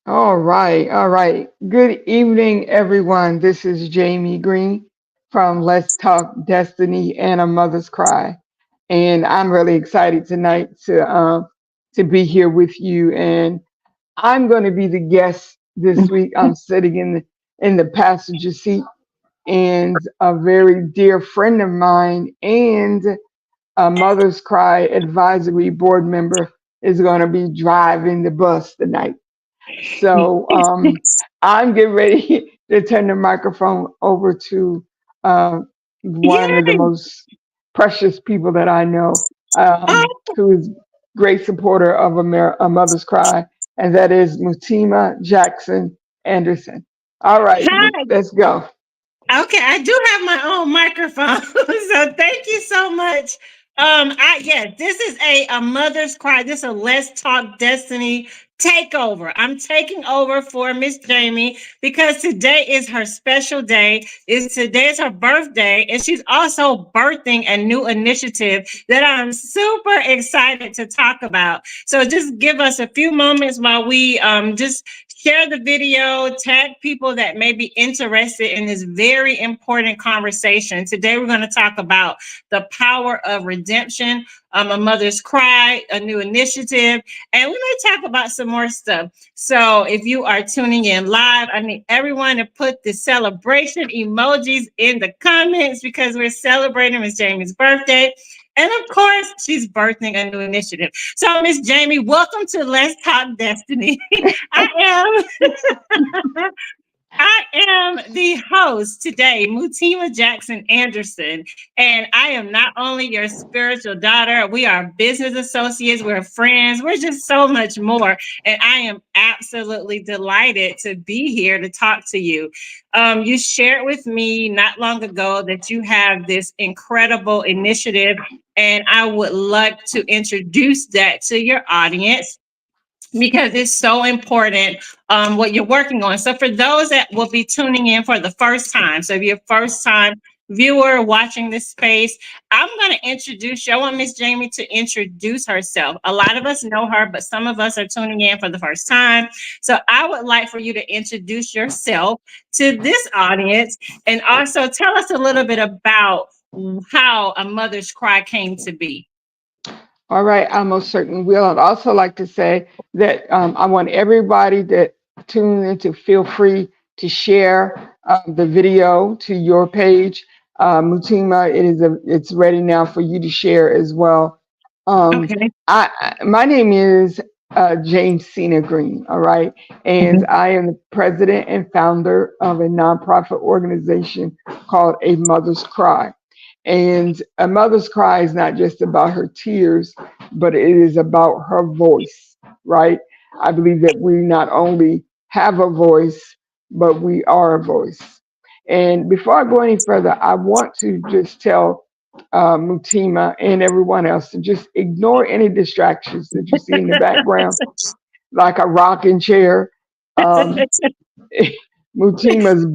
All right, all right. Good evening, everyone. This is Jamie Green from Let's Talk Destiny and a Mother's Cry, and I'm really excited tonight to be here with you. And I'm going to be the guest this week. I'm sitting in the passenger seat, and a very dear friend of mine and a Mother's Cry advisory board member is going to be driving the bus tonight. So I'm getting ready to turn the microphone over to uh, one of the Yay! most precious people that I know, Oh, who is great supporter of a Mother's Cry, and that is Mutima Jackson Anderson. All right, hi. let's go. Okay, I do have my own microphone, so thank you so much. This is a mother's cry. This is a Let's Talk Destiny takeover. I'm taking over for Miss Jamie because today is her special day. Today is her birthday, and she's also birthing a new initiative that I'm super excited to talk about. So just give us a few moments while we just share the video, tag people that may be interested in this very important conversation. Today, we're going to talk about the power of redemption, a mother's cry, a new initiative, and we may talk about some more stuff. So, if you are tuning in live, I need everyone to put the celebration emojis in the comments because we're celebrating Miss Jamie's birthday. And of course, she's birthing a new initiative. So, Miss Jamie, welcome to Let's Talk Destiny. I am I am the host today, Mutima Jackson Anderson, and I am not only your spiritual daughter, we are business associates, we're friends, we're just so much more. And I am absolutely delighted to be here to talk to you. You shared with me not long ago that you have this incredible initiative, and I would like to introduce that to your audience because it's so important what you're working on. So for those that will be tuning in for the first time, so if you're a first time viewer watching this space, I'm going to introduce you. I want Miss Jamie to introduce herself. A lot of us know her, but some of us are tuning in for the first time. So I would like for you to introduce yourself to this audience and also tell us a little bit about how A Mother's Cry came to be. All right, I most certainly will. I'd also like to say that I want everybody that tune in to feel free to share the video to your page. Mutima, it's ready now for you to share as well. Um, Okay. my name is James Cena Green. All right, and I am the president and founder of a nonprofit organization called A Mother's Cry. And a mother's cry is not just about her tears, but it is about her voice, right? I believe that we not only have a voice, but we are a voice. And before I go any further, I want to just tell Mutima and everyone else to just ignore any distractions that you see in the background, like a rocking chair. Um, Mutima's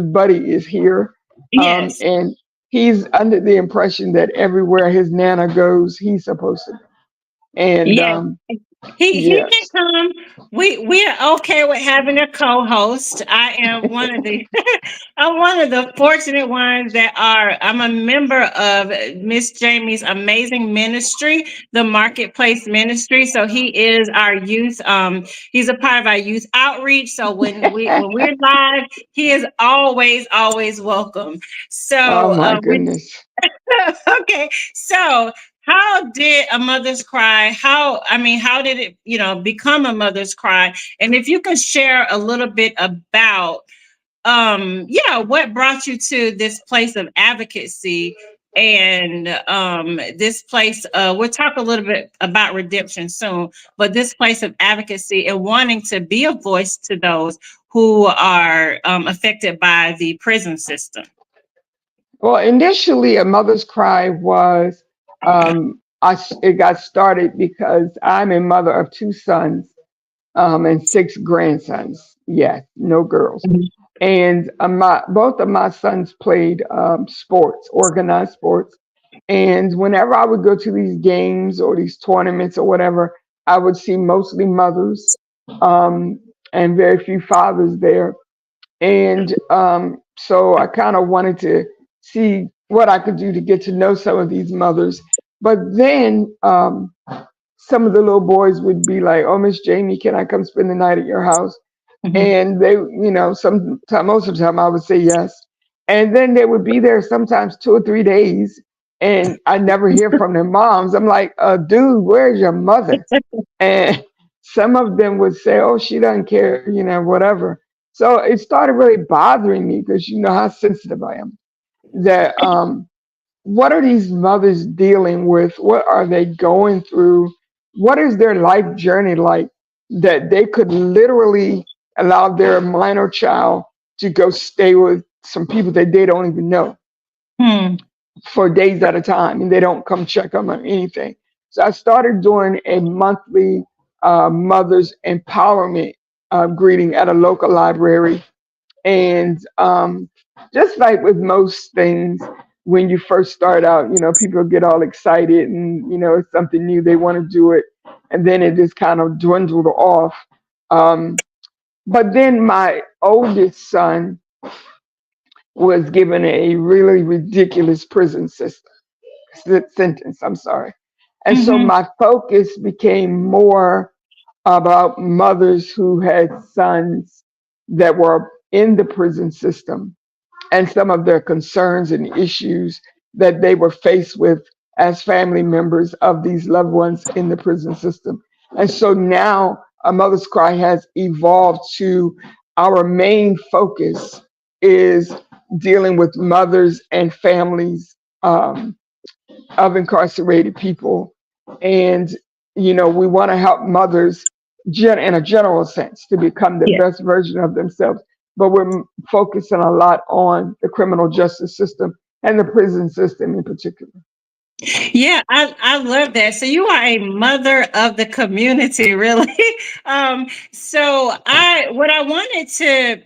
buddy is here, Yes. and he's under the impression that everywhere his nana goes, he's supposed to go. And Yes. He can yes, come. We are okay with having a co-host. I am one of the I'm one of the fortunate ones that are I'm a member of Miss Jamie's amazing ministry, the Marketplace Ministry. So he is our youth, he's a part of our youth outreach. So when we're live, he is always welcome. oh So my we goodness. okay. So how did A Mother's Cry, how did it, become A Mother's Cry? And if you could share a little bit about what brought you to this place of advocacy and this place we'll talk a little bit about redemption soon, but this place of advocacy and wanting to be a voice to those who are affected by the prison system. Well, initially, a mother's cry was it got started because I'm a mother of two sons and six grandsons. Yes, no girls. And both of my sons played sports, organized sports, And whenever I would go to these games or these tournaments or whatever, I would see mostly mothers, um, and very few fathers there. And so I kind of wanted to see what I could do to get to know some of these mothers. But then some of the little boys would be like, "Oh, Miss Jamie, can I come spend the night at your house?" Mhm. And they, most of the time I would say yes. And then they would be there sometimes 2 or 3 days, and I never hear from their moms. I'm like, dude, where's your mother? And some of them would say, oh, she doesn't care, whatever. So it started really bothering me because you know how sensitive I am. That what are these mothers dealing with? What are they going through? What is their life journey like that they could literally allow their minor child to go stay with some people that they don't even know Hmm. for days at a time and they don't come check on them or anything? So I started doing a monthly mother's empowerment greeting at a local library. And just like with most things, when you first start out, people get all excited and, it's something new, they want to do it. And then it just kind of dwindled off. Um, but then my oldest son was given a really ridiculous prison system sentence. I'm sorry. And so Mhm. my focus became more about mothers who had sons that were in the prison system and some of their concerns and issues that they were faced with as family members of these loved ones in the prison system. And so now A Mother's Cry has evolved to our main focus is dealing with mothers and families of incarcerated people. And, we want to help mothers in a general sense to become the Yeah. best version of themselves. But we're focusing a lot on the criminal justice system and the prison system in particular. Yeah, I love that. So you are a mother of the community, really. So what I wanted to,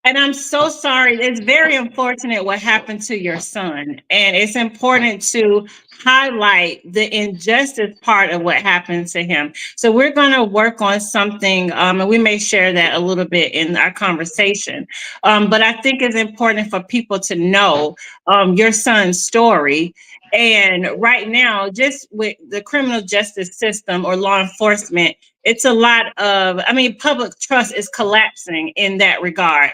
and I'm so sorry. It's very unfortunate what happened to your son. And it's important to highlight the injustice part of what happened to him. So we're going to work on something, and we may share that a little bit in our conversation. But I think it's important for people to know your son's story. And right now, just with the criminal justice system or law enforcement, it's a lot of, I mean, public trust is collapsing in that regard.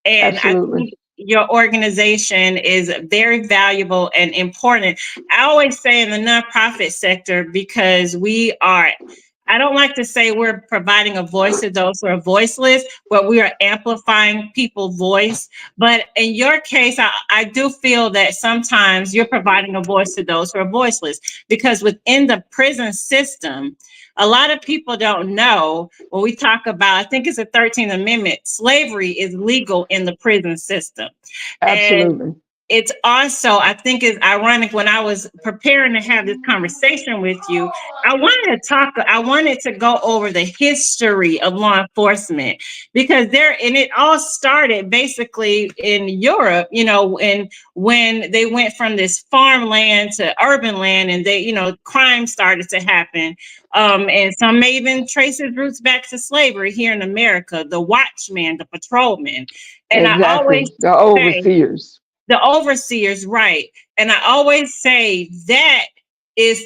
And I Absolutely. think your organization is very valuable and important. I always say in the nonprofit sector, because we are, I don't like to say we're providing a voice to those who are voiceless, but we are amplifying people's voice. But in your case, I do feel that sometimes you're providing a voice to those who are voiceless, because within the prison system, a lot of people don't know when we talk about, I think it's the 13th Amendment, slavery is legal in the prison system. And Absolutely. it's also, I think it's ironic, when I was preparing to have this conversation with you, I wanted to go over the history of law enforcement, because and it all started basically in Europe, and when they went from this farmland to urban land, and crime started to happen. And some may even trace its roots back to slavery here in America, the watchman, the patrolman. And I Exactly. always The say, overseers. the overseers, right? And I always say that is,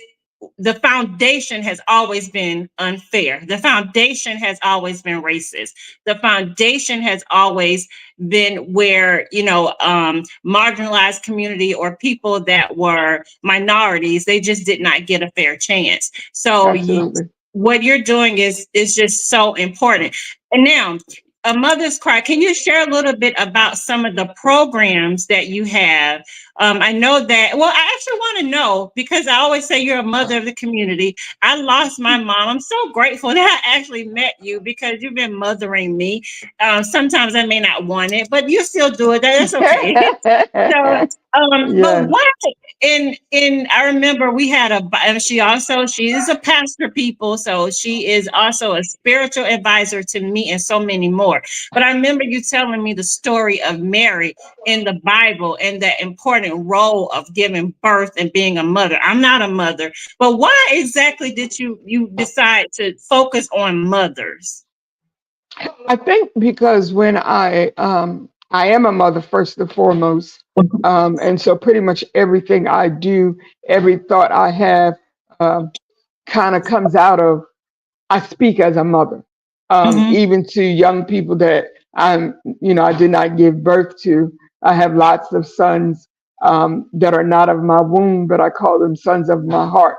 the foundation has always been unfair. The foundation has always been racist. The foundation has always been where, marginalized community or people that were minorities, they just did not get a fair chance. So Absolutely. what you're doing is just so important. And now, A Mother's Cry, can you share a little bit about some of the programs that you have? I know that, well, I actually want to know, because I always say you're a mother of the community. I lost my mom. I'm so grateful that I actually met you, because you've been mothering me. Sometimes I may not want it, but you still do it. That's okay. So, but Yes. what in I remember we had and she is a pastor, people, so she is also a spiritual advisor to me and so many more. before. But I remember you telling me the story of Mary in the Bible and that important role of giving birth and being a mother. I'm not a mother, but why exactly did you decide to focus on mothers? I think because when I am a mother first and foremost, and so pretty much everything I do, every thought I have, kind of comes out of I speak as a mother, Mm-hmm. even to young people that I did not give birth to. I have lots of sons that are not of my womb, but I call them sons of my heart.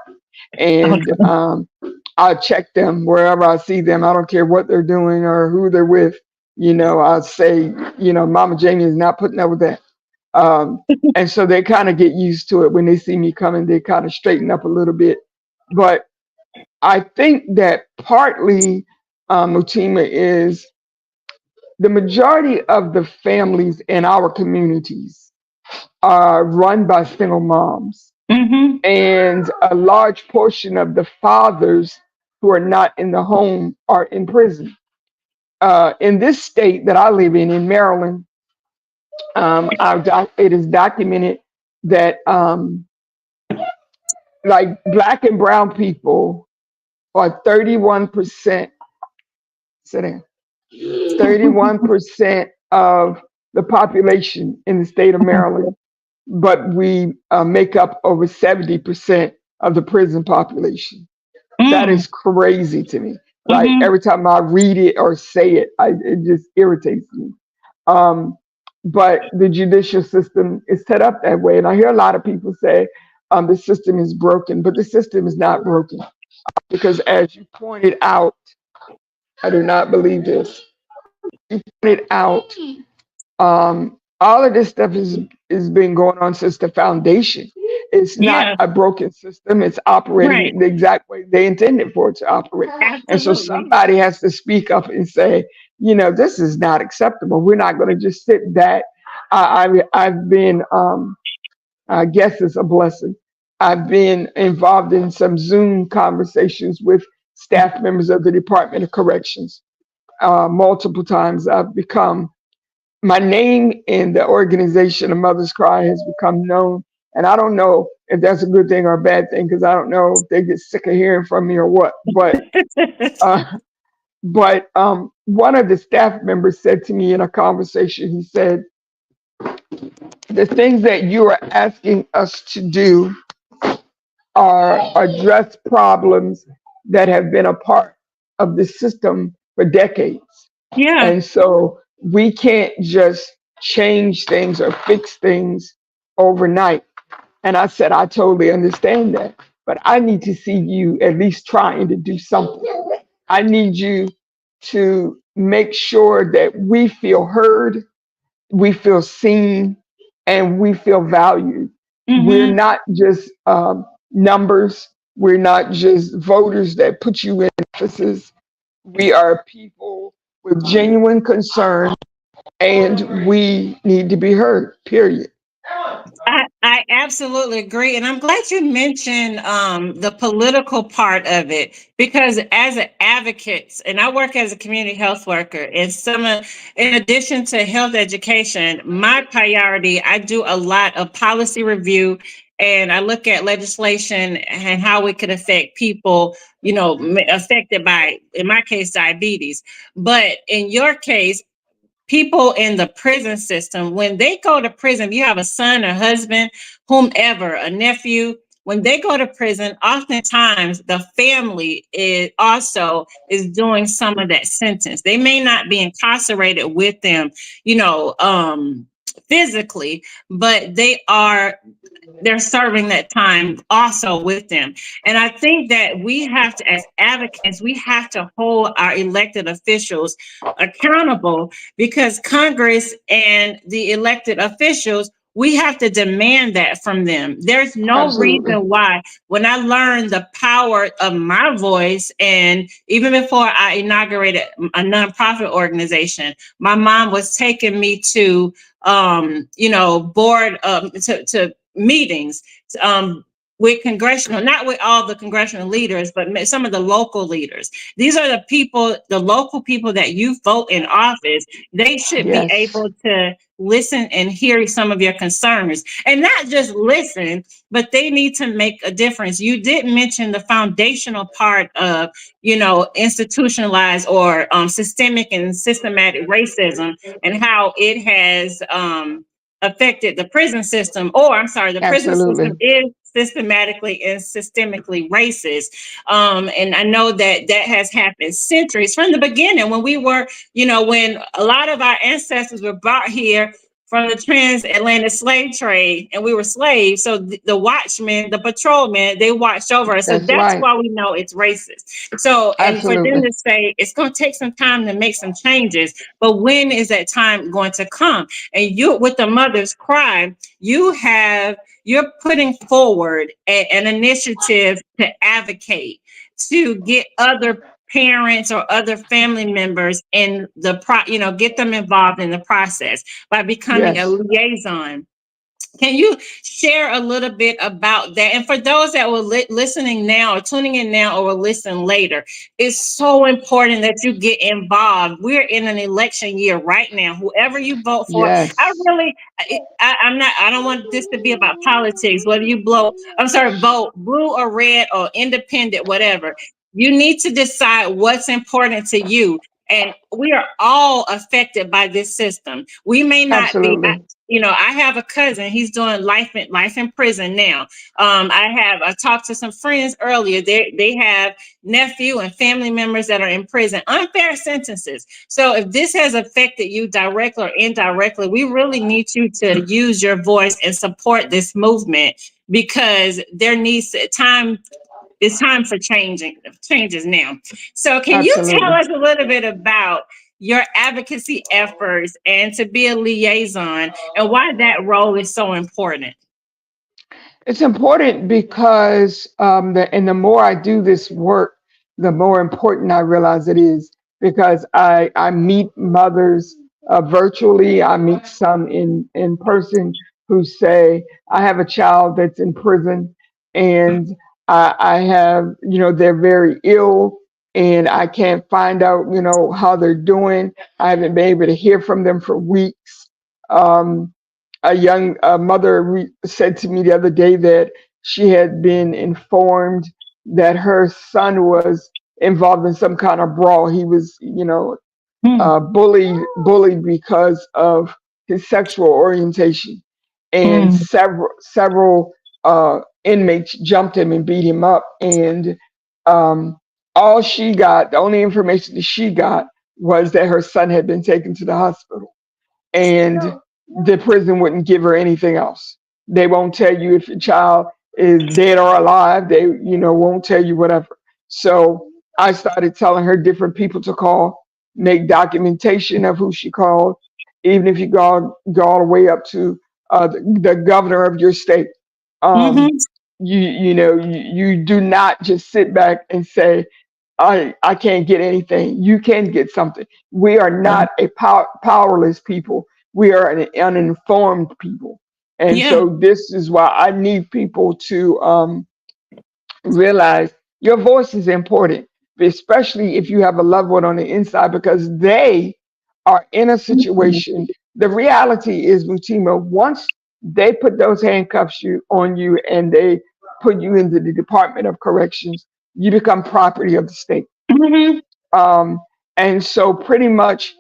And Okay. I'll check them wherever I see them. I don't care what they're doing or who they're with. I'll say, Mama Jamie is not putting up with that. Um, and so they kind of get used to it when they see me coming. They kind of straighten up a little bit. But I think that partly, Mutima, is the majority of the families in our communities are run by single moms. Mm-hmm. And a large portion of the fathers who are not in the home are in prison. In this state that I live in Maryland, it is documented that like black and brown people are 31%, sit down, 31% of the population in the state of Maryland, but we make up over 70% of the prison population. That Mm. is crazy to me. Like Mm-hmm. every time I read it or say it, it just irritates me. Um, but the judicial system is set up that way. And I hear a lot of people say the system is broken, but the system is not broken because, as you pointed out, I do not believe this. You pointed out all of this stuff is been going on since the foundation. It's not Yeah. a broken system. It's Right. operating the exact way they intended for it to operate. And so Absolutely. somebody has to speak up and say, this is not acceptable. We're not going to just sit back. I've been, I guess it's a blessing. I've been involved in some Zoom conversations with staff members of the Department of Corrections. Multiple times I've become my name in the organization of Mother's Cry has become known. And I don't know if that's a good thing or a bad thing because I don't know if they get sick of hearing from me or what. Uh, but one of the staff members said to me in a conversation, he said, the things that you are asking us to do are address problems that have been a part of the system for decades. Yeah. And so we can't just change things or fix things overnight. And I said, I totally understand that, but I need to see you at least trying to do something. I need you to make sure that we feel heard, we feel seen, and we feel valued. We're Mm-hmm. not just numbers, we're not just voters that put you in offices. We are people with genuine concern and we need to be heard, period. I absolutely agree. And I'm glad you mentioned the political part of it because as an advocate, and I work as a community health worker, and in addition to health education, my priority, I do a lot of policy review and I look at legislation and how it could affect people, affected by, in my case, diabetes. But in your case, people in the prison system, when they go to prison, if you have a son, a husband, whomever, a nephew, when they go to prison, oftentimes the family is doing some of that sentence. They may not be incarcerated with them, physically, but they're serving that time also with them. And I think that we have to, as advocates, we have to hold our elected officials accountable because Congress and the elected officials, we have to demand that from them. There's no Absolutely. reason why, when I learned the power of my voice, and even before I inaugurated a nonprofit organization, my mom was taking me to board to meetings, with congressional, not with all the congressional leaders, but some of the local leaders. These are the people, the local people that you vote in office. They should be Yes, able to listen and hear some of your concerns, and not just listen, but they need to make a difference. You did mention the foundational part of, institutionalized or systemic and systematic racism, and how it has affected the prison system, or I'm sorry, the prison system absolutely. is systematically and systemically racist. And I know that that has happened centuries from the beginning, when we were, when a lot of our ancestors were brought here from the transatlantic slave trade, and we were slaves. So the watchmen, the patrolmen, they watched over us. So That's that's right. why we know it's racist. So, and for them Absolutely. to say it's going to take some time to make some changes, but when is that time going to come? And you, with the Mother's Cry, you're putting forward an initiative to advocate, to get other parents or other family members in get them involved in the process by becoming a Yes. liaison. Can you share a little bit about that? And for those that were listening now or tuning in now or will listen later, it's so important that you get involved. We're in an election year right now. Whoever you vote for, I Yes. really, I'm not, I don't want this to be about politics, whether you vote blue or red or independent, whatever. You need to decide what's important to you. And we are all affected by this system. We may not be, Absolutely. I have a cousin. He's doing life in prison now. I talked to some friends earlier. They have nephew and family members that are in prison, unfair sentences. So if this has affected you directly or indirectly, we really need you to use your voice and support this movement, because there needs time. It's time for changes now. So can you tell Absolutely. us a little bit about your advocacy efforts and to be a liaison, and why that role is so important? It's important because the more I do this work, the more important I realize it is, because I meet mothers virtually. I meet some in person who say, I have a child that's in prison, and I have, they're very ill, and I can't find out, how they're doing. I haven't been able to hear from them for weeks. Um, a young mother said to me the other day that she had been informed that her son was involved in some kind of brawl. He was, Mm, bullied because of his sexual orientation, and mm, several inmates jumped him and beat him up. And um, the only information that she got was that her son had been taken to the hospital, and the prison wouldn't give her anything else. They won't tell you if your child is dead or alive. They, won't tell you whatever. So I started telling her different people to call, make documentation of who she called, even if you go all the way up to the governor of your state. Um, mhm, you do not just sit back and say, I can't get anything. You can get something. We are not a powerless people. We are an uninformed people. And yeah, so this is why I need people to realize your voice is important, especially if you have a loved one on the inside, because they are in a mhm, situation. The reality is, Mutima, once they put those handcuffs on you and they put you into the Department of Corrections, you become property of the state. mhm, Um, and so pretty much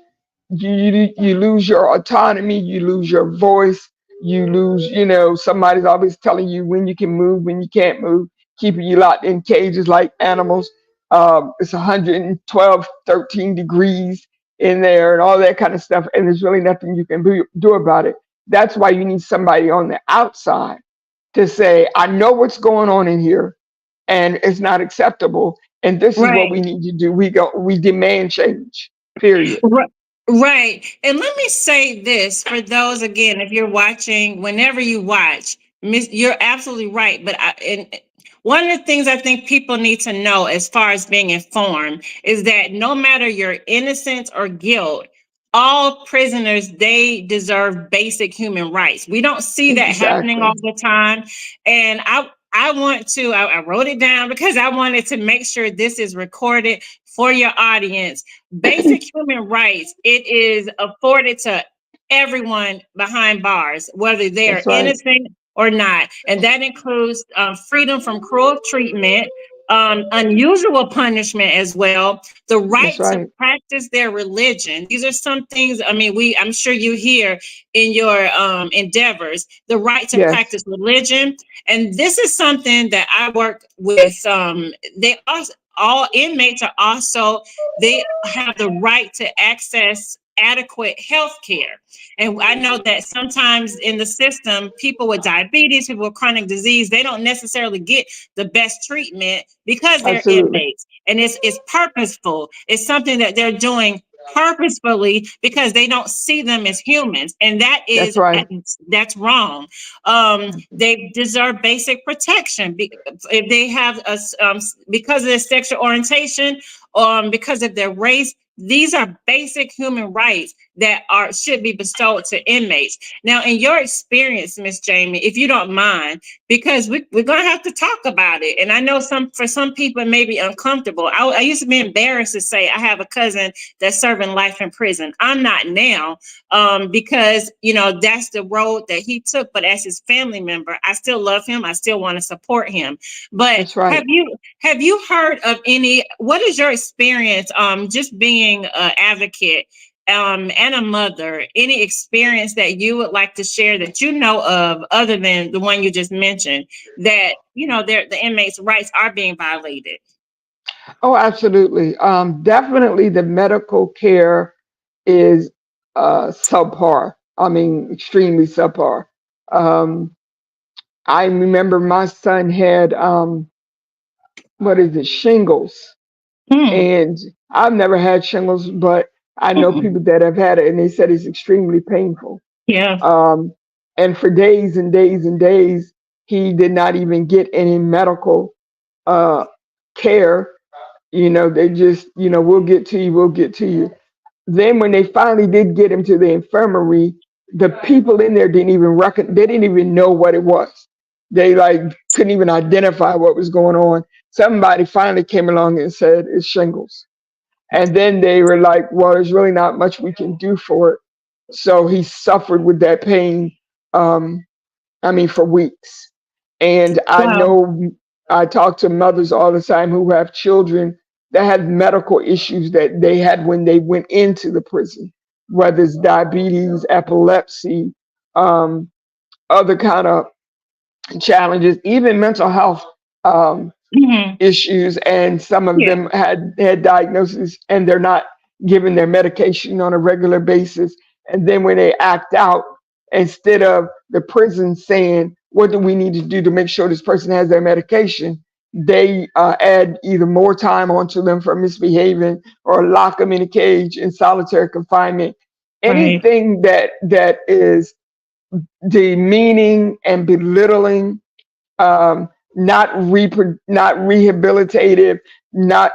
you lose your autonomy, you lose your voice, you lose, somebody's always telling you when you can move, when you can't move, keeping you locked in cages like animals. It's 112, 13 degrees in there and all that kind of stuff. And there's really nothing you can do about it. That's why you need somebody on the outside to say, I know what's going on in here, and it's not acceptable. And this is what right. we need to do. We demand change. Period. Ri- Right. And let me say this for those, again, if you're watching, whenever you watch, you're absolutely right. But one of the things I think people need to know as far as being informed is that no matter your innocence or guilt, all prisoners, they deserve basic human rights. We don't see that happening all Exactly. the time. And I wrote it down because I wanted to make sure this is recorded for your audience. Basic human rights, it is afforded to everyone behind bars, whether they are That's right. innocent or not. And that includes freedom from cruel treatment, unusual punishment as well, the That's right to right. practice their religion. These are some things, I mean, I'm sure you hear in your endeavors, the right to Yes. practice religion. And this is something that I work with. They also, all inmates are also, they have the right to access adequate health care. And I know that sometimes in the system, people with diabetes, people with chronic disease, they don't necessarily get the best treatment because they're Absolutely. inmates. And it's purposeful. It's something that they're doing purposefully because they don't see them as humans. And That's right. that's wrong. They deserve basic protection. If they have because of their sexual orientation, because of their race, these are basic human rights that should be bestowed to inmates. Now, in your experience, Miss Jamie, if you don't mind, because we're gonna have to talk about it. And I know for some people it may be uncomfortable. I used to be embarrassed to say I have a cousin that's serving life in prison. I'm not now, because that's the road that he took. But as his family member, I still love him. I still want to support him. But That's right. have you heard of any? What is your experience? Just being an advocate and a mother, any experience that you would like to share that you know of other than the one you just mentioned, that the inmates' rights are being violated? Oh, absolutely. Definitely the medical care is subpar. I mean, extremely subpar. Um, I remember my son had what is it, shingles, Hmm. and I've never had shingles, but I know Hmm. people that have had it, and they said it's extremely painful. Yeah. Um, and for days and days and days, he did not even get any medical uh, care. They just, we'll get to you, we'll get to you. Then when they finally did get him to the infirmary, the people in there didn't even they didn't even know what it was. They like couldn't even identify what was going on. Somebody finally came along and said it's shingles. And then they were like, well, there's really not much we can do for it. So he suffered with that pain, um, I mean, for weeks. And I Wow. know I talk to mothers all the time who have children that had medical issues that they had when they went into the prison, whether it's diabetes, epilepsy, um, other kind of challenges, even mental health um, Hmm. issues, and some of Yeah. them had diagnoses and they're not given their medication on a regular basis. And then when they act out, instead of the prison saying, what do we need to do to make sure this person has their medication, they add either more time onto them for misbehaving or lock them in a cage in solitary confinement. Right. Anything that is demeaning and belittling, not rehabilitative, not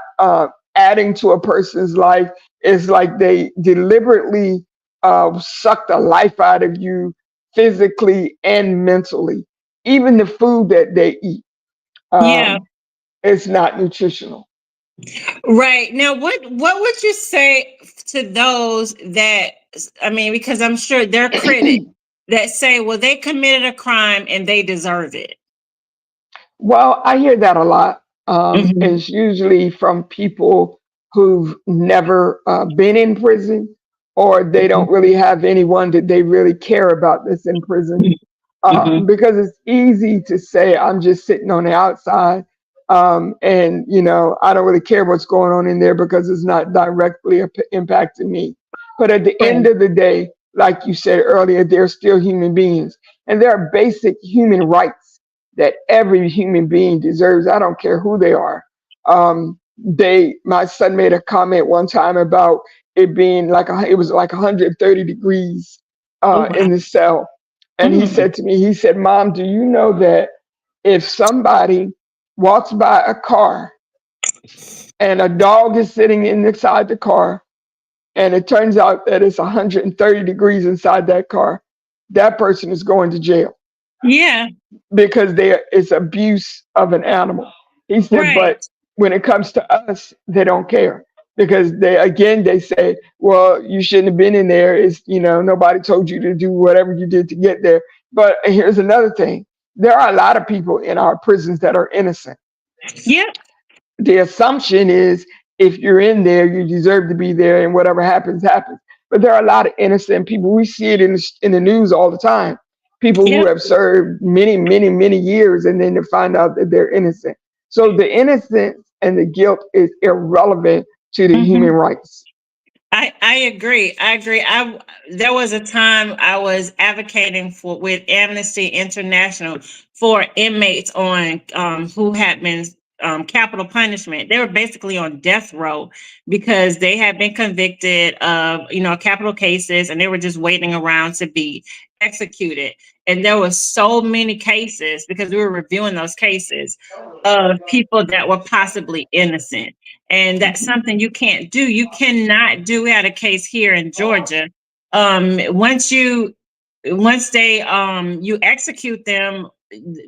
adding to a person's life. It's like they deliberately suck the life out of you physically and mentally. Even the food that they eat, Yeah. um, it's not nutritional. Right. Now, what would you say to those that, I mean, because I'm sure they're critics that say, well, they committed a crime and they deserve it. Well, I hear that a lot. Hmm. It's usually from people who've never been in prison, or they don't really have anyone that they really care about that's in prison. Hmm. Because it's easy to say, I'm just sitting on the outside, and I don't really care what's going on in there because it's not directly impacting me. But at the end Right. of the day, like you said earlier, they're still human beings, and there are basic human rights that every human being deserves. I don't care who they are. My son made a comment one time about it being it was like 130 degrees Oh, wow. in the cell. And he Mm. said to me, he said, Mom, do you know that if somebody walks by a car and a dog is sitting inside the car, and it turns out that it's 130 degrees inside that car, that person is going to jail. Yeah. because it's abuse of an animal. He said, Right. but when it comes to us, they don't care because they say, well, you shouldn't have been in there. It's, nobody told you to do whatever you did to get there. But here's another thing. There are a lot of people in our prisons that are innocent. Yeah. The assumption is if you're in there, you deserve to be there, and whatever happens, happens. But there are a lot of innocent people. We see it in the news all the time. People who Yep. have served many, many, many years, and then to find out that they're innocent. So the innocence and the guilt is irrelevant to the human Mhm. rights. I agree. I agree. There was a time I was advocating for with Amnesty International for inmates on who had been capital punishment. They were basically on death row because they had been convicted of capital cases and they were just waiting around to be executed. And there were so many cases because we were reviewing those cases of people that were possibly innocent, and that's something you can't do. You cannot do. We had a case here in Georgia. Once they you execute them,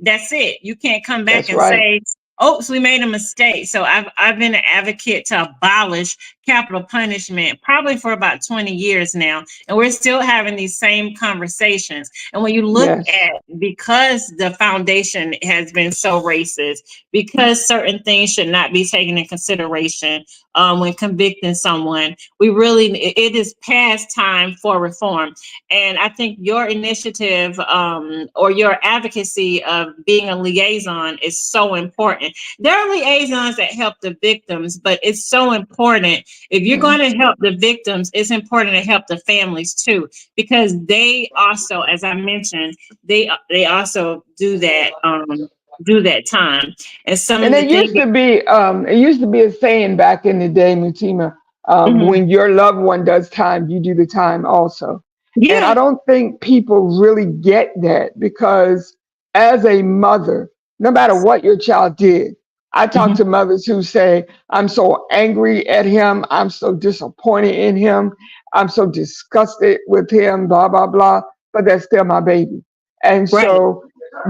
that's it. You can't come back That's and right. say, oops, we made a mistake. So I've been an advocate to abolish capital punishment probably for about 20 years now. And we're still having these same conversations. And when you look Yes. at, because the foundation has been so racist, because certain things should not be taken in consideration when convicting someone, it is past time for reform. And I think your initiative or your advocacy of being a liaison is so important. There are liaisons that help the victims, but it's so important. If you're going to help the victims, it's important to help the families too, because they also, as I mentioned, they also do that time. And some And of the things. it used to be a saying back in the day, Mutima, Mhm. when your loved one does time, you do the time also. And I Yeah. don't think people really get that because as a mother, no matter what your child did, I talk Mhm. to mothers who say, I'm so angry at him, I'm so disappointed in him, I'm so disgusted with him, blah, blah, blah, but that's still my baby. And Right. so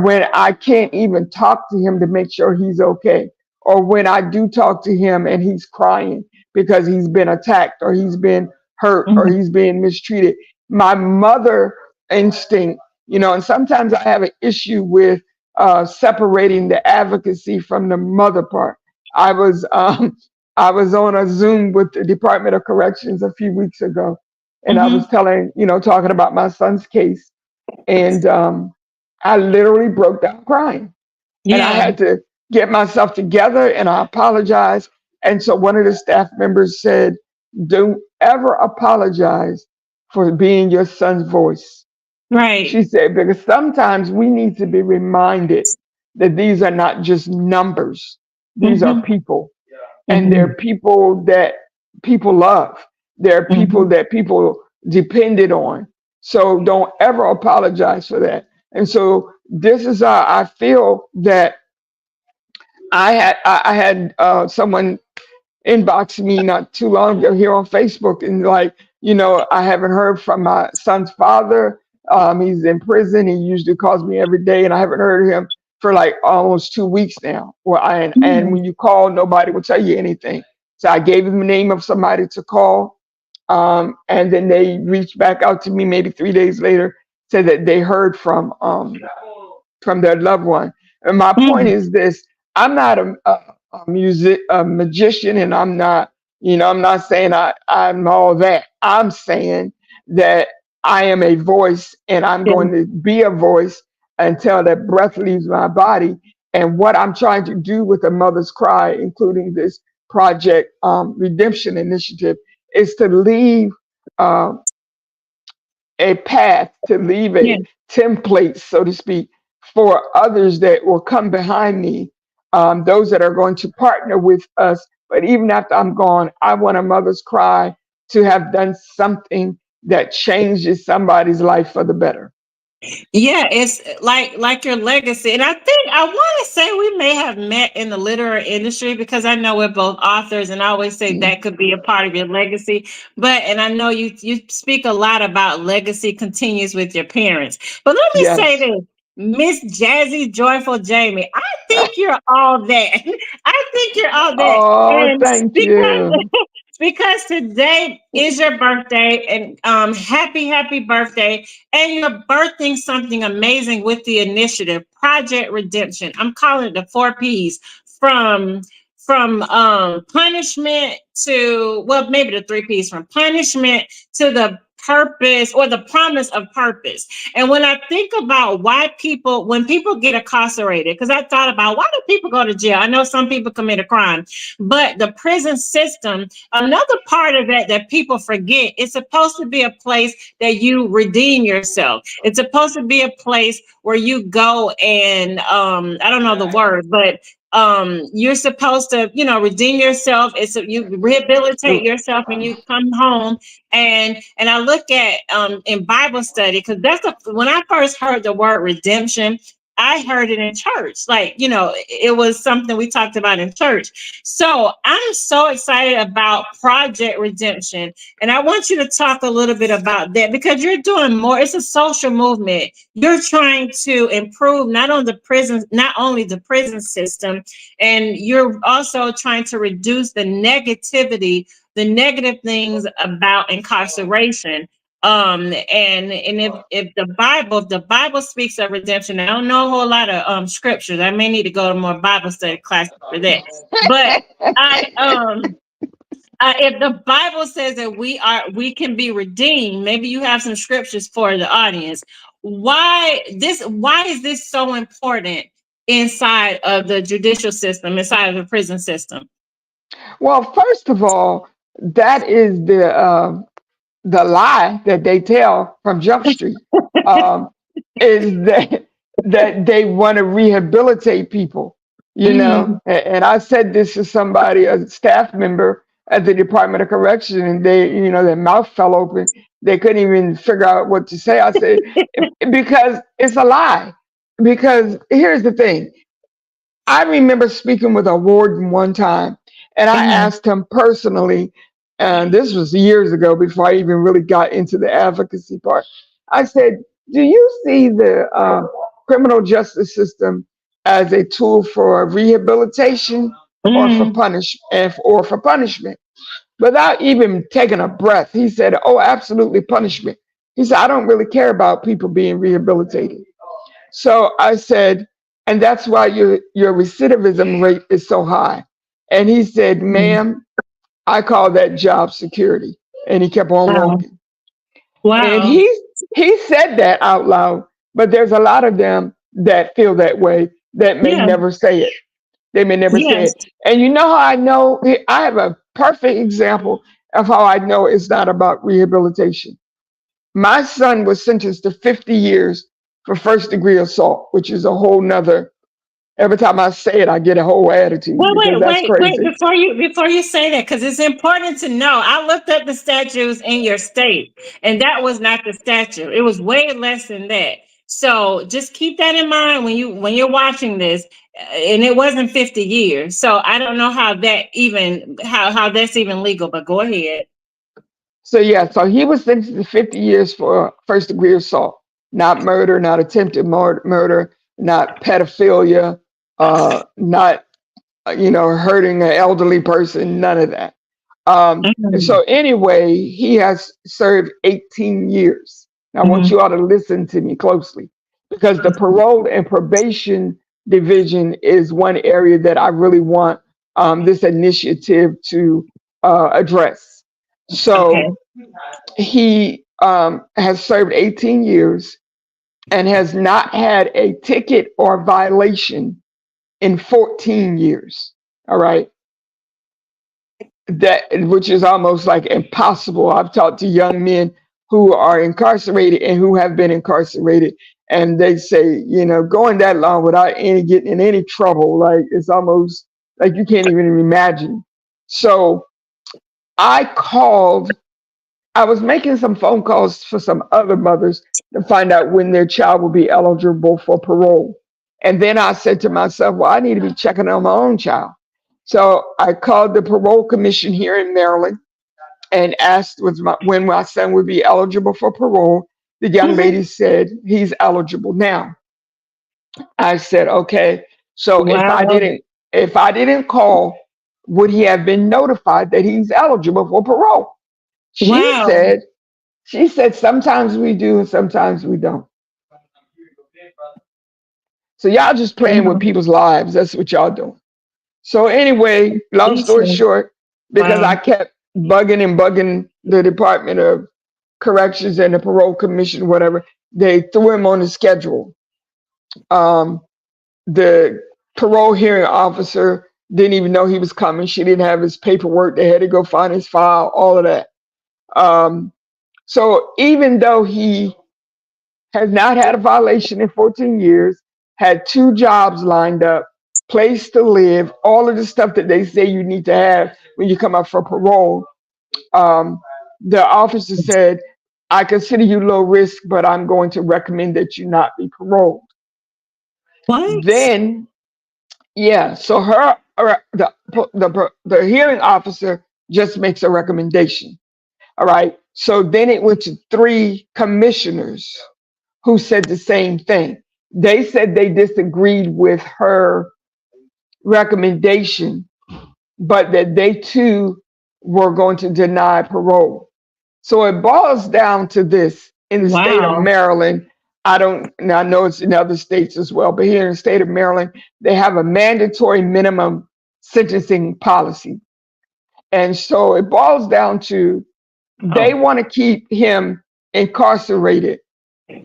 when I can't even talk to him to make sure he's okay, or when I do talk to him and he's crying because he's been attacked or he's been hurt or Mhm. he's being mistreated, my mother instinct, and sometimes I have an issue with separating the advocacy from the mother part. I was um, I was on a Zoom with the Department of Corrections a few weeks ago, and I was Mhm. talking about my son's case, and I literally broke down crying. And I Yeah. had to get myself together and I apologized. And so one of the staff members said, don't ever apologize for being your son's voice. Right. She said, because sometimes we need to be reminded that these are not just numbers, these are Mhm. people. And they're Mhm. people that people love. They're people Mhm. that people depended on. So don't ever apologize for that. And so this is how I feel that I had someone inbox me not too long ago here on Facebook and like, I haven't heard from my son's father. He's in prison. He usually calls me every day, and I haven't heard of him for like almost 2 weeks now. And Mhm. when you call, nobody will tell you anything. So I gave him the name of somebody to call, and then they reached back out to me maybe 3 days later, said that they heard from their loved one. And my point Mhm. is this: I'm not a magician, and I'm not saying I'm all that. I'm saying that I am a voice, and I'm Yeah. going to be a voice until that breath leaves my body. And what I'm trying to do with the Mother's Cry, including this Project Redemption Initiative, is to leave uh, a path, to leave Yeah. a template, so to speak, for others that will come behind me, those that are going to partner with us. But even after I'm gone, I want a Mother's Cry to have done something that changes somebody's life for the better. Yeah, it's like your legacy. And I think I want to say we may have met in the literary industry because I know we're both authors and I always say Mm. that could be a part of your legacy. But and I know you speak a lot about legacy continues with your parents. But let me say Yes. this. Miss Jazzy Joyful Jamie. I think you're all that. I think you're all that. Oh, And thank because you. because today is your birthday, and happy birthday, and you're birthing something amazing with the initiative Project Redemption. I'm calling it the 4 P's, from punishment to, well, maybe the 3 P's, from punishment to the purpose or the promise of purpose. And when I think about when people get incarcerated, because I thought about, why do people go to jail? I know some people commit a crime, but the prison system, another part of that people forget, it's supposed to be a place that you redeem yourself. It's supposed to be a place where you go and I don't know the word, but you're supposed to, redeem yourself. It's you rehabilitate yourself, and you come home. And I look at in Bible study, because when I first heard the word redemption, I heard it in church. Like, it was something we talked about in church. So I'm so excited about Project Redemption. And I want you to talk a little bit about that, because you're doing more. It's a social movement. You're trying to improve not only the prison system, and you're also trying to reduce the negative things about incarceration. And if the Bible speaks of redemption, I don't know a whole lot of scriptures. I may need to go to more Bible study classes for that. But if the Bible says that we can be redeemed, maybe you have some scriptures for the audience. Why is this so important inside of the judicial system, inside of the prison system? Well, first of all, that is the lie that they tell from Jump Street, um, is that they want to rehabilitate people, Mm. And I said this to somebody, a staff member at the Department of Correction, and their mouth fell open. They couldn't even figure out what to say. I said, because it's a lie. Because here's the thing. I remember speaking with a warden one time, and I Mhm. asked him personally, and this was years ago before I even really got into the advocacy part. I said, "Do you see the criminal justice system as a tool for rehabilitation or for Mm. punishment?" Without even taking a breath, he said, "Oh, absolutely punishment." He said, "I don't really care about people being rehabilitated." So I said, and that's why your recidivism rate is so high. And he said, Mm. "Ma'am, I call that job security." And he kept on Wow. walking. And Wow. he said that out loud, but there's a lot of them that feel that way that may Yeah. never say it. They may never say Yes. it. And you know how I know? I have a perfect example of how I know it's not about rehabilitation. My son was sentenced to 50 years for first degree assault, which is a whole nother. Every time I say it, I get a whole attitude Well, because that's wait, crazy. before you say that, because it's important to know. I looked up the statutes in your state, and that was not the statute. It was way less than that. So just keep that in mind when you're watching this. And it wasn't 50 years. So I don't know how that's even legal, but go ahead. So yeah, so he was sentenced to 50 years for first degree assault, not murder, not attempted murder, not pedophilia, not hurting an elderly person, none of that. And Mhm. so anyway, he has served 18 years. Now, I want Mhm. you all to listen to me closely, because the parole and probation division is one area that I really want this initiative to address. Okay. So he has served 18 years and has not had a ticket or violation in 14 years. All right. That, which is almost like impossible. I've talked to young men who are incarcerated and who have been incarcerated, and they say, going that long without getting in any trouble, like it's almost like you can't even imagine. So I called. I was making some phone calls for some other mothers to find out when their child will be eligible for parole. And then I said to myself, well, I need to be checking on my own child. So I called the parole commission here in Maryland and asked when my son would be eligible for parole. The young Mhm. lady said he's eligible now. I said, okay, so Wow. if I didn't call, would he have been notified that he's eligible for parole? She Wow. said, she said, sometimes we do and sometimes we don't. So y'all just playing with Wow. people's lives. That's what y'all doing. So anyway, long story Speechless. short, because Wow. I kept bugging the Department of Corrections and the Parole Commission, whatever, they threw him on the schedule. Um, the parole hearing officer didn't even know he was coming. She didn't have his paperwork. They had to go find his file, all of that. Um, so even though he has not had a violation in 14 years, had 2 jobs lined up, place to live, all of the stuff that they say you need to have when you come up for parole, um, the officer said, I consider you low risk, but I'm going to recommend that you not be paroled. What? Then, yeah, so the hearing officer just makes a recommendation. All right. So then it went to 3 commissioners who said the same thing. They said they disagreed with her recommendation, but that they too were going to deny parole. So it boils down to this: in the state of Wow. Maryland, I know it's in other states as well, but here in the state of Maryland, they have a mandatory minimum sentencing policy. And so it boils down to they Oh. want to keep him incarcerated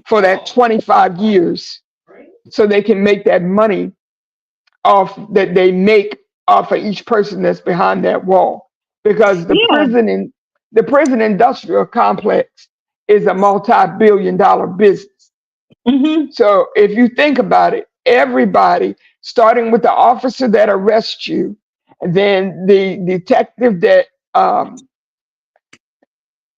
for that 25 years so they can make that money off that they make off of each person that's behind that wall, because Yeah. the prison industrial complex is a multi-billion-dollar business. Mm-hmm. So if you think about it, everybody, starting with the officer that arrests you, and then the detective that um,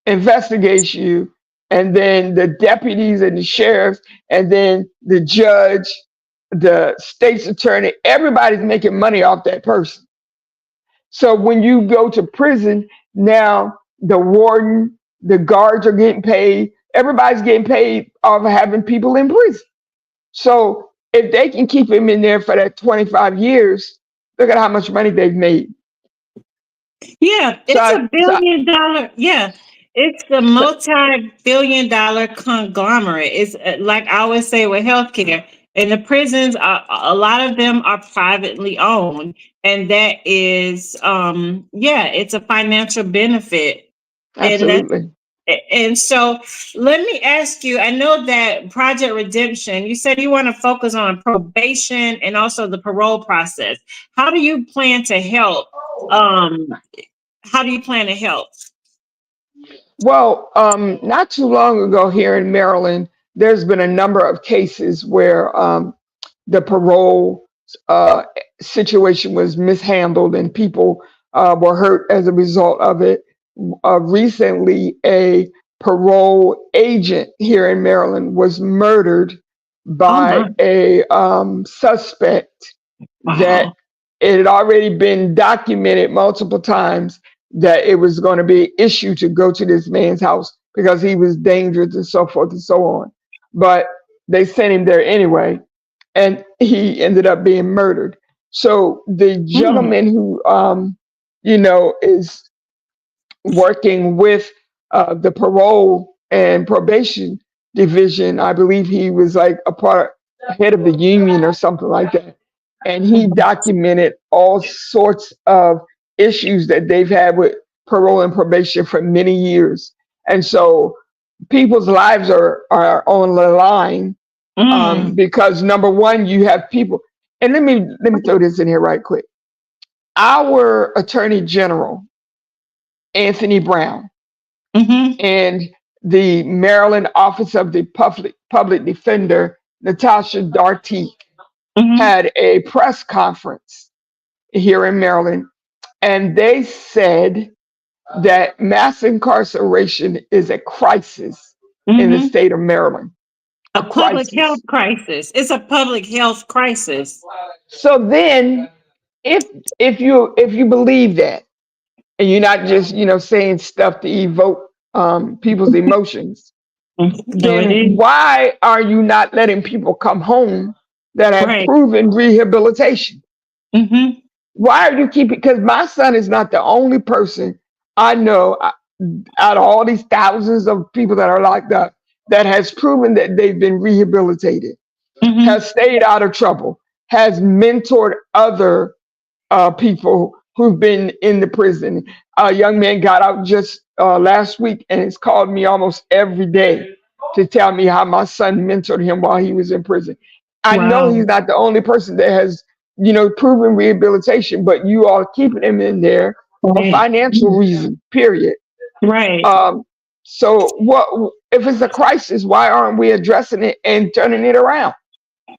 investigates you, and then the deputies and the sheriffs, and then the judge, the state's attorney, everybody's making money off that person. So when you go to prison, now the warden, the guards are getting paid, everybody's getting paid off of having people in prison. So if they can keep him in there for that 25 years, look at how much money they've made. Yeah, So, it's a billion dollar. Yeah, it's a so multi-billion dollar conglomerate. It's like I always say with healthcare, and the prisons are a lot of them are privately owned, and that is yeah, it's a financial benefit, and that's absolutely. and so let me ask you, I know that Project Redemption, you said you want to focus on probation and also the parole process. How do you plan to help? Um, how do you plan to help? Well, not too long ago here in Maryland, there's been a number of cases where the parole uh, situation was mishandled and people were hurt as a result of it. Recently, a parole agent here in Maryland was murdered Oh by my, a suspect that wow. it had already been documented multiple times that it was going to be an issue to go to this man's house because he was dangerous and so forth and so on. But they sent him there anyway, and he ended up being murdered. So the Hmm. gentleman who, is working with the parole and probation division, I believe he was like a part head of the union or something like that. And he documented all sorts of issues that they've had with parole and probation for many years. And so people's lives are on the line Mm. because number one, you have people. And let me throw this in here right quick. Our Attorney General, Anthony Brown, Hmm. and the Maryland Office of the Public Defender, Natasha Darty, Hmm. had a press conference here in Maryland, and they said that mass incarceration is a crisis in the Hmm. state of Maryland. A A public health crisis. crisis. It's a public health crisis. So then, if if you believe that, and you're not just saying stuff to evoke people's emotions, No, it then is. why are you not letting people come home that have Right. proven rehabilitation. Mm-hmm. Why are you keeping? Because my son is not the only person I know out of all these thousands of people that are locked up that has proven that they've been rehabilitated, Mm-hmm. has stayed out of trouble, has mentored other people who've been in the prison. A young man got out just last week and has called me almost every day to tell me how my son mentored him while he was in prison. I know Wow. he's not the only person that has, proven rehabilitation, but you are keeping him in there for Right. financial reasons, period. Right. Um, so what if it's a crisis, why aren't we addressing it and turning it around?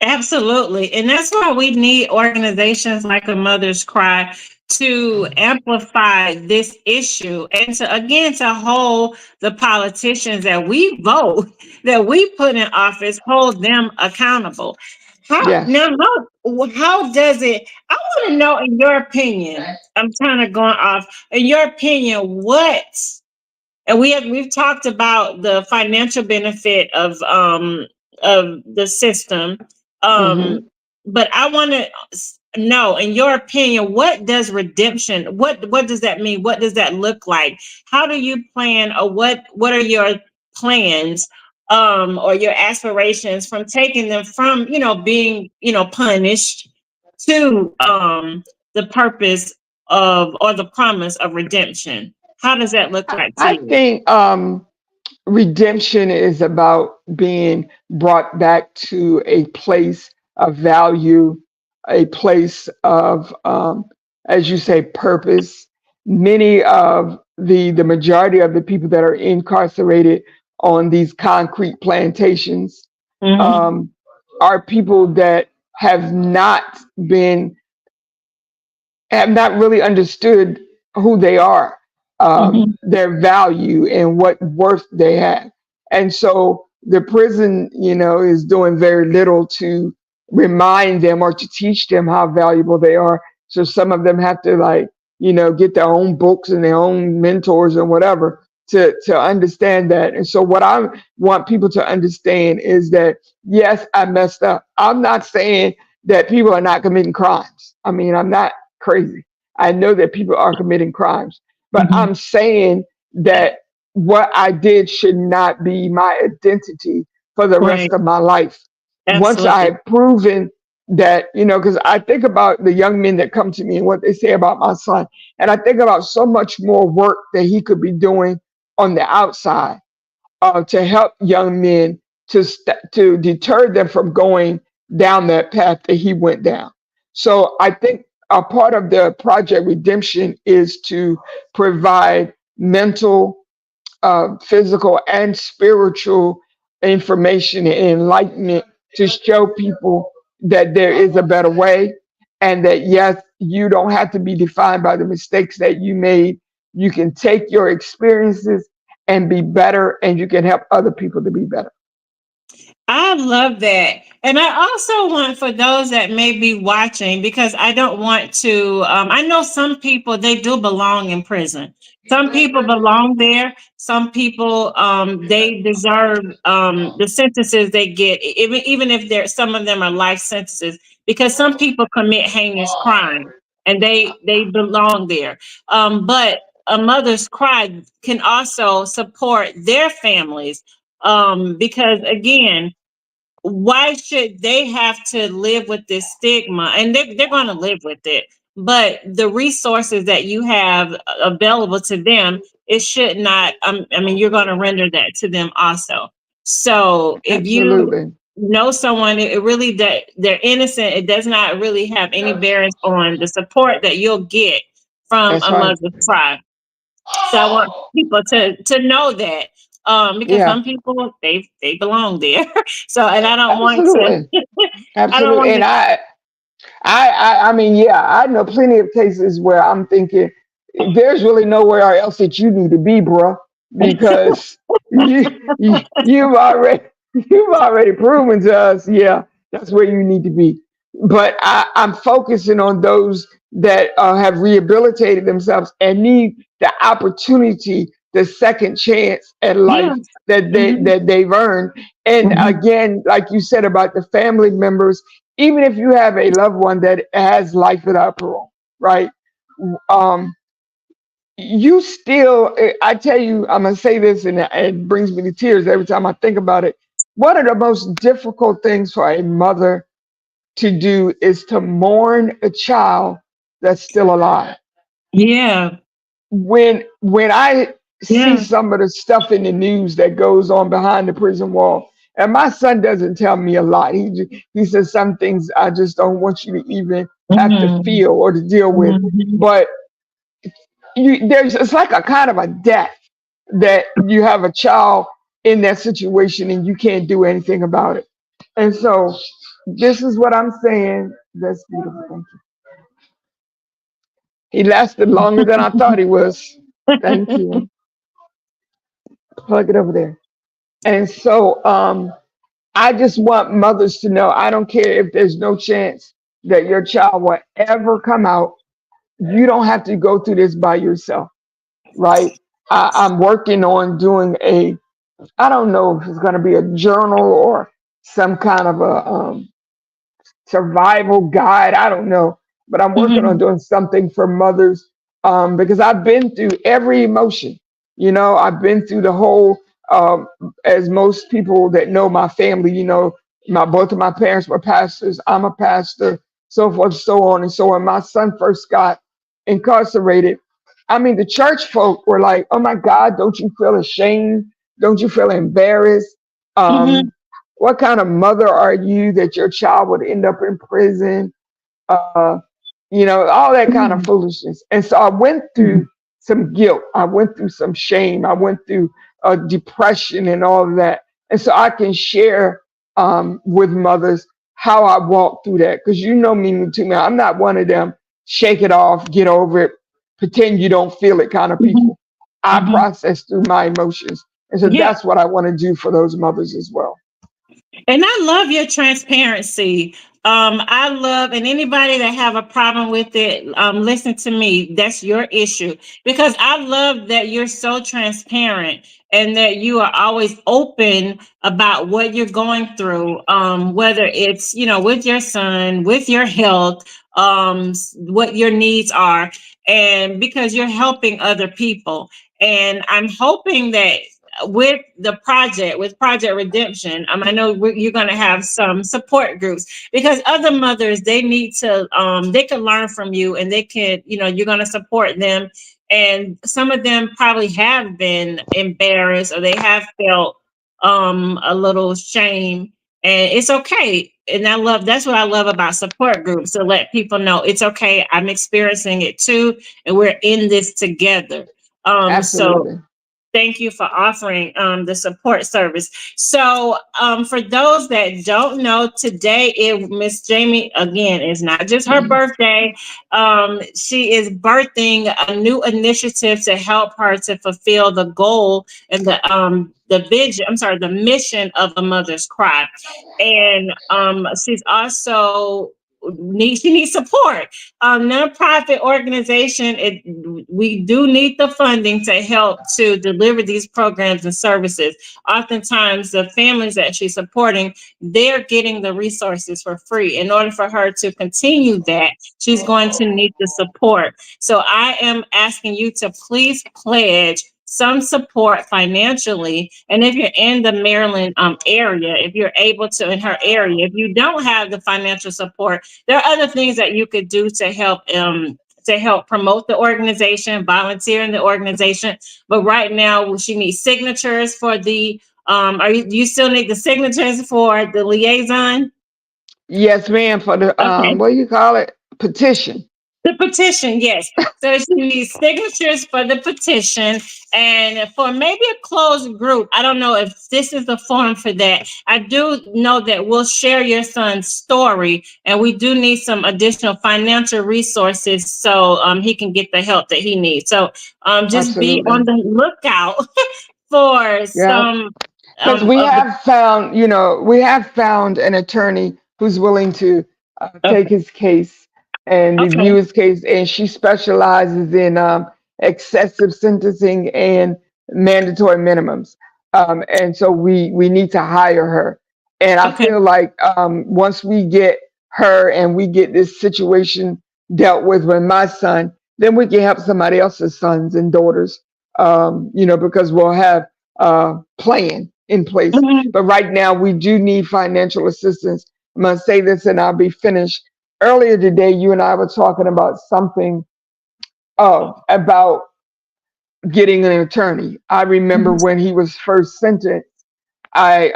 Absolutely. And that's why we need organizations like A Mother's Cry to amplify this issue and to, again, to hold the politicians that we vote, that we put in office, hold them accountable. How Yes. now how does it, I want to know, in your opinion, I'm kind of going off, in your opinion, what, and we've talked about the financial benefit of the system, um Hmm. but I want to know, in your opinion, what does redemption, what does that mean, what does that look like, how do you plan, or what are your plans, or your aspirations from taking them from, being, punished to the purpose of, or the promise of redemption? How does that look like to I you? think redemption is about being brought back to a place of value, a place of, as you say, purpose. Many of the majority of the people that are incarcerated on these concrete plantations Hmm. um, are people that have not been have not really understood who they are, Hmm. their value, and what worth they have. And so the prison, is doing very little to remind them or to teach them how valuable they are. So some of them have to, like, get their own books and their own mentors and whatever to understand that. And so what I want people to understand is that, yes, I messed up. I'm not saying that people are not committing crimes. I mean, I'm not crazy. I know that people are committing crimes, but Hmm. I'm saying that what I did should not be my identity for the rest Right. of my life. Once I Absolutely. have proven that, because I think about the young men that come to me and what they say about my son, and I think about so much more work that he could be doing on the outside to help young men to deter them from going down that path that he went down. So I think a part of the Project Redemption is to provide mental, physical, and spiritual information and enlightenment to show people that there is a better way, and that, yes, you don't have to be defined by the mistakes that you made. You can take your experiences and be better, and you can help other people to be better. I love that. And I also want, for those that may be watching, because I don't want to, I know some people, they do belong in prison. Some people belong there. Some people, they deserve the sentences they get, even if some of them are life sentences, because some people commit heinous crime and they belong there. But A Mother's Cry can also support their families, because, again, why should they have to live with this stigma? And they're going to live with it. But the resources that you have available to them, it should not, I mean, you're going to render that to them also. So if you Absolutely. know someone, it really, that they're innocent, it does not really have any bearings on the support that you'll get from That's A right. Mother's Cry. So I want people to know that, because Yeah, some people, they belong there. So, and I don't want to, absolutely. I don't Absolutely. want And to. I mean, yeah, I know plenty of cases where I'm thinking there's really nowhere else that you need to be, bro, because you've already you've already proven to us, yeah, that's where you need to be. But I'm focusing on those that have rehabilitated themselves and need the opportunity, the second chance at life Yes. that Hmm. they've earned. And Hmm. again, like you said about the family members, even if you have a loved one that has life without parole, right? Um, you still, I tell you, I'm gonna say this, and it brings me to tears every time I think about it. One of the most difficult things for a mother to do is to mourn a child that's still alive. Yeah. When I see Yeah. some of the stuff in the news that goes on behind the prison wall, and my son doesn't tell me a lot. He says some things I just don't want you to even have to Mhm. feel or to deal with. Mhm. But there's it's like a kind of a death that you have a child in that situation and you can't do anything about it. And so this is what I'm saying. That's beautiful. Thank you. He lasted longer than I thought he was. Thank you. Plug it over there. And so I just want mothers to know I don't care if there's no chance that your child will ever come out. You don't have to go through this by yourself, right? I'm working on doing I don't know if it's going to be a journal or some kind of a survival guide. I don't know, but I'm working on Mhm. doing something for mothers because I've been through every emotion. I've been through the whole, um, as most people that know my family, both of my parents were pastors. I'm a pastor, so forth, so on and so on. My son first got incarcerated. I mean, the church folk were like, "Oh my God, don't you feel ashamed? Don't you feel embarrassed? Mhm. Um, what kind of mother are you that your child would end up in prison?" Uh, all that kind of Mhm. foolishness. And so I went through some guilt. I went through some shame. I went through depression and all of that. And so I can share with mothers how I walked through that. Because you know me too, man. I'm not one of them shake it off, get over it, pretend you don't feel it kind of Mhm. people. I Mhm. process through my emotions. And so Yeah. that's what I want to do for those mothers as well. And I love your transparency. I love, and anybody that have a problem with it, listen to me. That's your issue because I love that you're so transparent and that you are always open about what you're going through. Whether it's with your son, with your health, what your needs are, and because you're helping other people. And I'm hoping that with Project Redemption, I know you're going to have some support groups because other mothers, they need to they can learn from you, and they can, you're going to support them, and some of them probably have been embarrassed or they have felt a little shame, and it's okay. And that's what I love about support groups, to let people know it's okay, I'm experiencing it too, and we're in this together. So Absolutely. thank you for offering the support service. So, for those that don't know, today Miss Jamie, again, is not just her birthday. She is birthing a new initiative to help her to fulfill the goal and the vision. I'm sorry, the mission of A Mother's Cry, and she's also she needs support. Nonprofit organization, we do need the funding to help to deliver these programs and services. Oftentimes the families that she's supporting, they're getting the resources for free. In order for her to continue that, she's going to need the support. So I am asking you to please pledge some support financially. And if you're in the Maryland area, if you're able to, in her area, if you don't have the financial support, there are other things that you could do to help promote the organization, volunteer in the organization. But right now, she needs signatures for the. Do you still need the signatures for the liaison? Yes, ma'am, for the Okay. what do you call it? Petition. The petition, yes. So she needs signatures for the petition and for maybe a closed group. I don't know if this is the form for that. I do know that we'll share your son's story, and we do need some additional financial resources so he can get the help that he needs. So just be on Absolutely. the lookout for Yeah. some Because we of the. have found, we have found an attorney who's willing to take Okay. his case and Okay. review his case, and she specializes in excessive sentencing and mandatory minimums. And so we need to hire her. And I Okay. feel like once we get her and we get this situation dealt with my son, then we can help somebody else's sons and daughters, because we'll have a plan in place. Mhm. But right now, we do need financial assistance. I'm going to say this and I'll be finished. Earlier today, you and I were talking about something about getting an attorney. I remember when he was first sentenced, I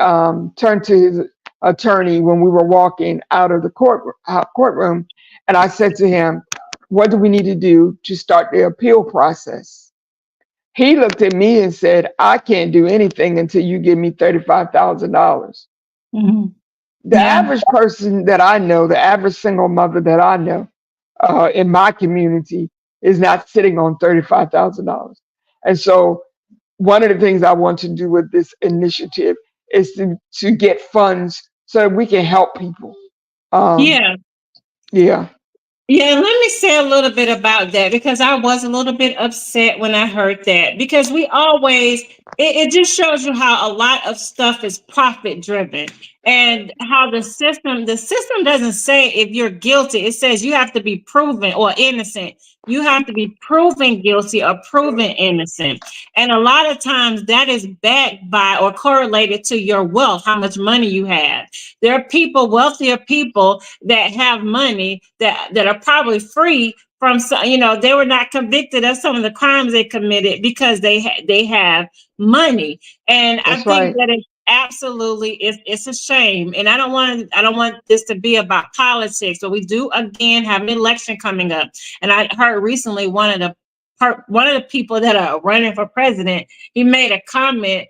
turned to his attorney when we were walking out of the courtroom, and I said to him, "What do we need to do to start the appeal process?" He looked at me and said, "I can't do anything until you give me $35,000." Mhm. The Yeah. average person that I know, the average single mother that I know in my community, is not sitting on $35,000. And so one of the things I want to do with this initiative is to get funds so that we can help people. Um, Yeah. yeah, Yeah, let me say a little bit about that because I was a little bit upset when I heard that because we always, it just shows you how a lot of stuff is profit driven and how the system doesn't say if you're guilty. It says you have to be proven or innocent. You have to be proven guilty or proven innocent. And a lot of times that is backed by or correlated to your wealth, how much money you have. There are people, wealthier people that have money that are probably free from some, they were not convicted of some of the crimes they committed because they have money. And I that's think right. that absolutely it's a shame. And I don't want this to be about politics, but we do again have an election coming up. And I heard recently one of the people that are running for president, he made a comment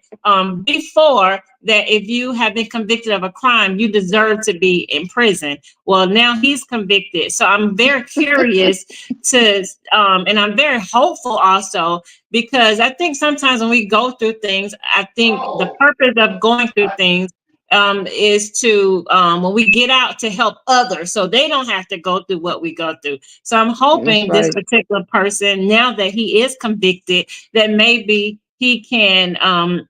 before that if you have been convicted of a crime, you deserve to be in prison. Well, now he's convicted. So I'm very curious and I'm very hopeful also, because I think sometimes when we go through things, I think the purpose of going through things is to, when we get out, to help others so they don't have to go through what we go through. So I'm That's hoping this right. particular person, now that he is convicted, that maybe he can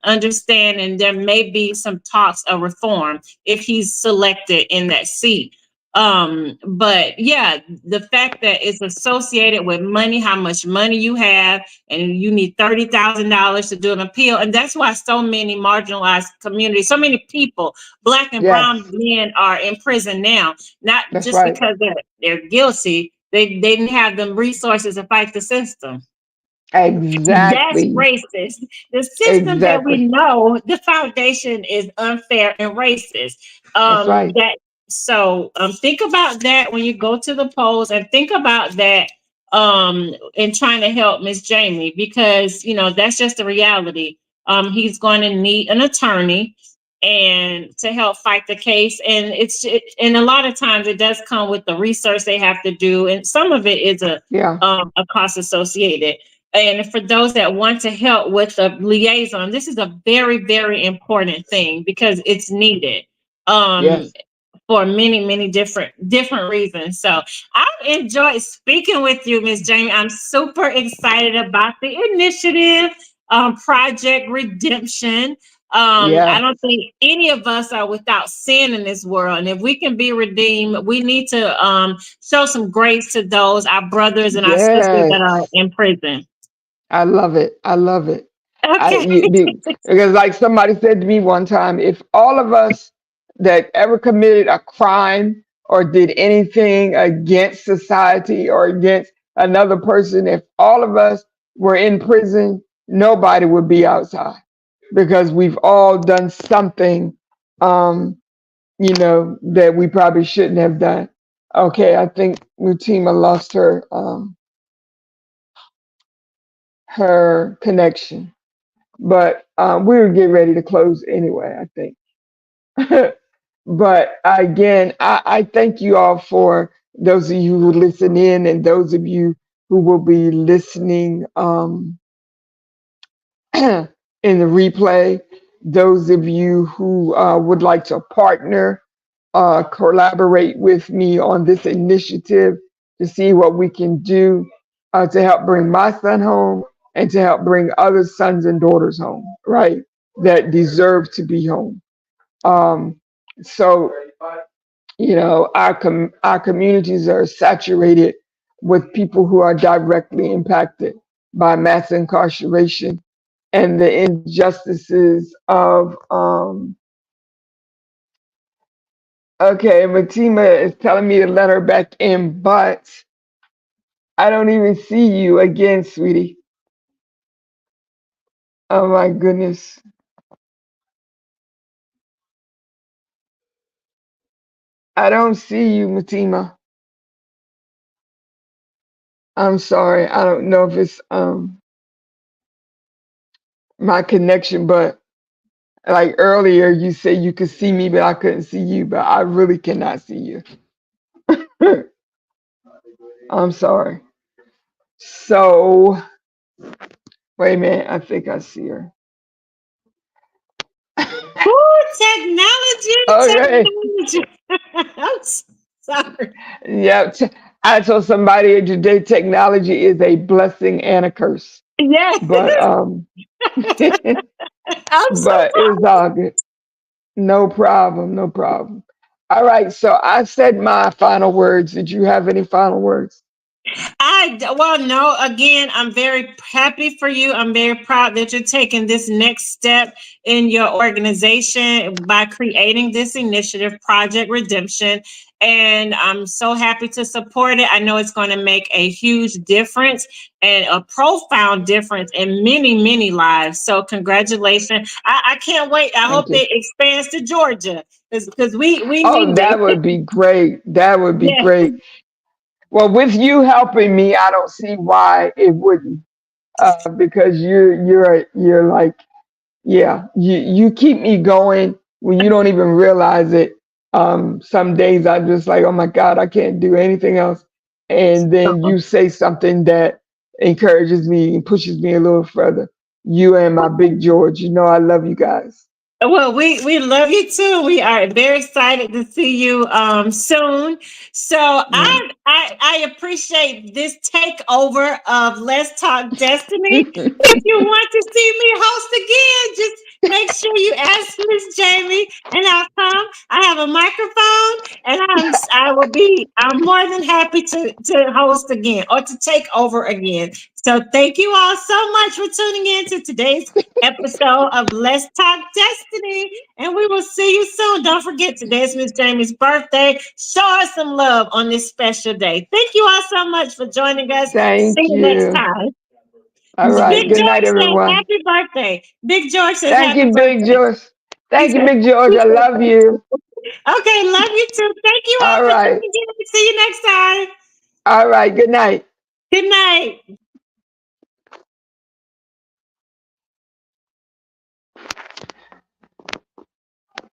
understand, and there may be some talks of reform if he's selected in that seat. But yeah, the fact that it's associated with money, how much money you have, and you need $30,000 to do an appeal, and that's why so many marginalized communities, so many people, Black and Yes, brown men, are in prison now, not that's just right. because they're guilty. They didn't have the resources to fight the system. That's Exactly. racist. The system that Exactly. we know, the foundation is unfair and racist. That's right. That so think about that when you go to the polls, and think about that in trying to help Miss Jamie, because that's just the reality. He's going to need an attorney and to help fight the case, and and a lot of times it does come with the research they have to do, and some of it is Yeah. a cost associated. And for those that want to help with the liaison, this is a very, very important thing because it's needed um, Yes. for many, many different reasons. So I've enjoyed speaking with you, Miss Jamie. I'm super excited about the initiative, Project Redemption. I Yeah. don't think any of us are without sin in this world. And if we can be redeemed, we need to show some grace to those, our brothers and our sisters that are Yes. in prison. I love it. I love it. Okay. Because like somebody said to me one time, if all of us that ever committed a crime or did anything against society or against another person, if all of us were in prison, nobody would be outside because we've all done something, um, that we probably shouldn't have done. Okay, I think Mutima lost her connection. But we were getting ready to close anyway, I think. But again, I thank you all for those of you who listen in and those of you who will be listening in the replay. Those of you who would like to partner, collaborate with me on this initiative to see what we can do to help bring my son home and to help bring other sons and daughters home, right? That deserve to be home. Um, so Our communities are saturated with people who are directly impacted by mass incarceration and the injustices of okay, Matima is telling me to let her back in, but I don't even see you again, sweetie. Oh my goodness. I don't see you, Matima. I'm sorry. I don't know if it's my connection, but like earlier you said you could see me, but I couldn't see you, but I really cannot see you. I'm sorry. So wait a minute, I think I see her. Ooh, technology, Okay. technology. I'm sorry. Yeah. I told somebody today technology is a blessing and a curse. Yes, But I'm so but it's all good. No problem, no problem. All right, so I said my final words. Did you have any final words? well, no, again, I'm very happy for you. I'm very proud that you're taking this next step in your organization by creating this initiative, Project Redemption. And I'm so happy to support it. I know it's going to make a huge difference and a profound difference in many, many lives. So, congratulations. I can't wait. I hope Thank you. it expands to Georgia because we Oh, need that it. would be great. That would be Yes. great. Well, with you helping me, I don't see why it wouldn't. Because you're like, yeah, you keep me going when you don't even realize it. Some days I'm just like, oh my God, I can't do anything else. And then you say something that encourages me and pushes me a little further. You and my big George, I love you guys. Well, we love you too. We are very excited to see you soon. So Yeah. I appreciate this takeover of Let's Talk Destiny. If you want to see me host again, just make sure you ask Miss Jamie and I'll come. I have a microphone and I'm more than happy to host again or to take over again. So thank you all so much for tuning in to today's episode of Let's Talk Destiny. And we will see you soon. Don't forget, today's Miss Jamie's birthday. Show us some love on this special day. Thank you all so much for joining us. See Thank you next you. time. All Big right. Good night, George says everyone. happy birthday. Big George says Thank happy you, Big birthday. George. He Thank you, said, Big George. I love you. okay, love you too. Thank you all All for right. tuning in. See you next time. All right. Good night. Good night.